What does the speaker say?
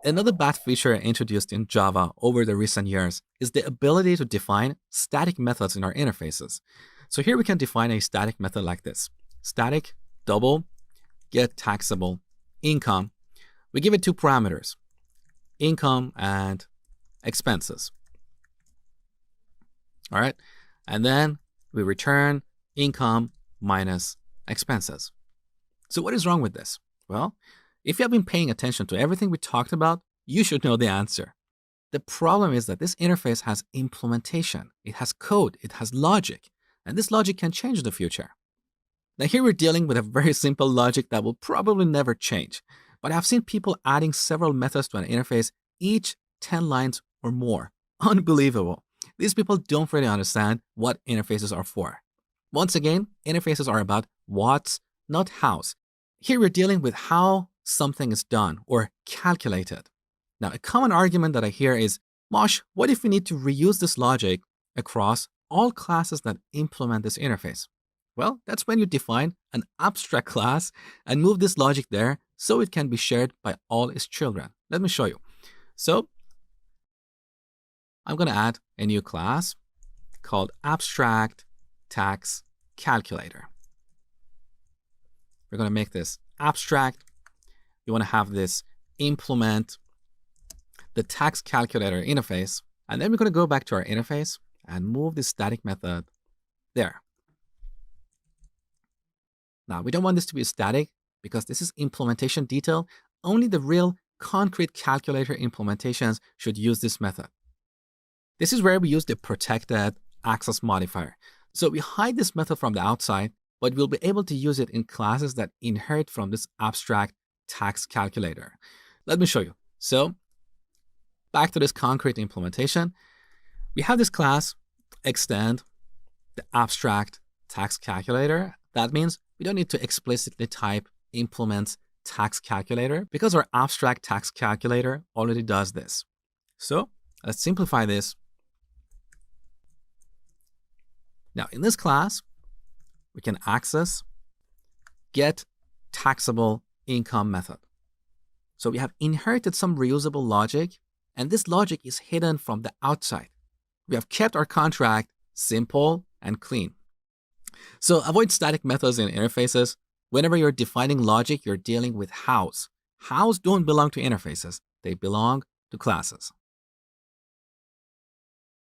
Another bad feature introduced in Java over the recent years is the ability to define static methods in our interfaces. So here we can define a static method like this. Static double get taxable income. We give it two parameters, income and expenses. All right. And then we return income minus expenses. So what is wrong with this? Well, if you have been paying attention to everything we talked about, you should know the answer. The problem is that this interface has implementation, it has code, it has logic, and this logic can change in the future. Now here we're dealing with a very simple logic that will probably never change, but I've seen people adding several methods to an interface, each 10 lines or more. Unbelievable. These people don't really understand what interfaces are for. Once again, interfaces are about what's, not how's. Here we're dealing with how something is done or calculated. Now, a common argument that I hear is, Mosh, what if we need to reuse this logic across all classes that implement this interface? Well, that's when you define an abstract class and move this logic there so it can be shared by all its children. Let me show you. So I'm going to add a new class called abstract tax calculator. We're going to make this abstract. You want to have this implement the tax calculator interface. And then we're going to go back to our interface and move this static method there. Now, we don't want this to be static because this is implementation detail. Only the real concrete calculator implementations should use this method. This is where we use the protected access modifier. So we hide this method from the outside, but we'll be able to use it in classes that inherit from this abstract tax calculator. Let me show you. So back to this concrete implementation, we have this class extend the abstract tax calculator. That means we don't need to explicitly type implements tax calculator because our abstract tax calculator already does this. So let's simplify this. Now in this class, we can access get taxable income method. So we have inherited some reusable logic, and this logic is hidden from the outside. We have kept our contract simple and clean. So avoid static methods in interfaces. Whenever you're defining logic, you're dealing with hows. Hows don't belong to interfaces. They belong to classes.